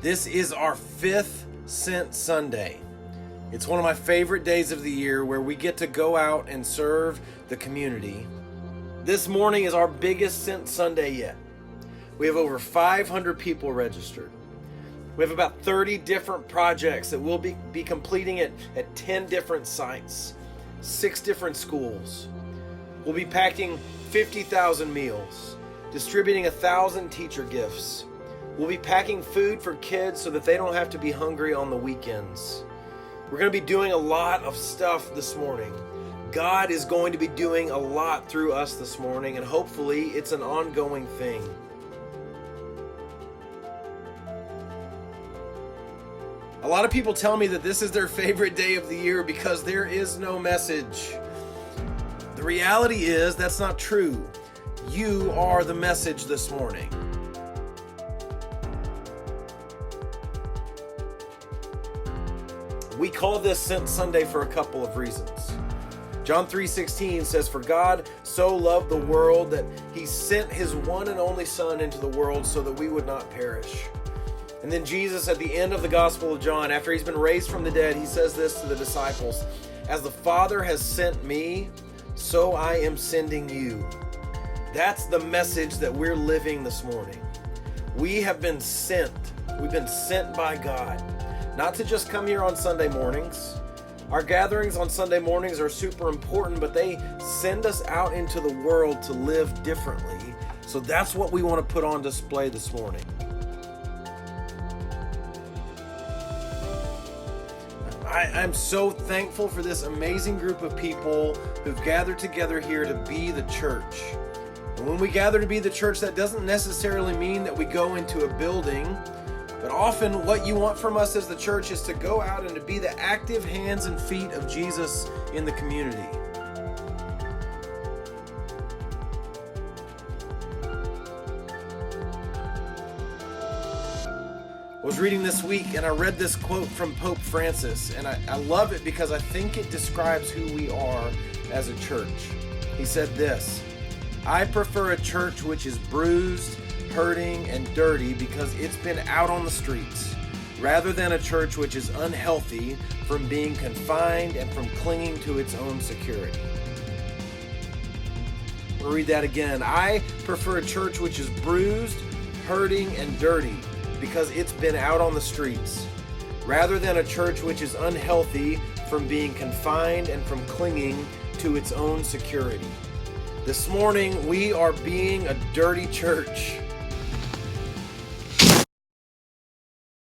This is our 5th Sent Sunday. It's one of my favorite days of the year where we get to go out and serve the community. This morning is our biggest Sent Sunday yet. We have over 500 people registered. We have about 30 different projects that we'll be completing at 10 different sites, 6 different schools. We'll be packing 50,000 meals, distributing 1,000 teacher gifts. We'll be packing food for kids so that they don't have to be hungry on the weekends. We're going to be doing a lot of stuff this morning. God is going to be doing a lot through us this morning, and hopefully it's an ongoing thing. A lot of people tell me that this is their favorite day of the year because there is no message. The reality is that's not true. You are the message this morning. We call this Sent Sunday for a couple of reasons. John 3:16 says, "For God so loved the world that he sent his one and only Son into the world so that we would not perish." And then Jesus, at the end of the Gospel of John, after he's been raised from the dead, he says this to the disciples, "As the Father has sent me, so I am sending you." That's the message that we're living this morning. We have been sent. We've been sent by God. Not to just come here on Sunday mornings. Our gatherings on Sunday mornings are super important, but they send us out into the world to live differently. So that's what we want to put on display this morning. I'm so thankful for this amazing group of people who've gathered together here to be the church. And when we gather to be the church, that doesn't necessarily mean that we go into a building. But often what you want from us as the church is to go out and to be the active hands and feet of Jesus in the community. I was reading this week and I read this quote from Pope Francis, and I love it because I think it describes who we are as a church. He said this, "I prefer a church which is bruised, hurting, and dirty because it's been out on the streets, rather than a church which is unhealthy from being confined and from clinging to its own security." I'll read that again. "I prefer a church which is bruised, hurting, and dirty because it's been out on the streets, rather than a church which is unhealthy from being confined and from clinging to its own security." This morning, we are being a dirty church.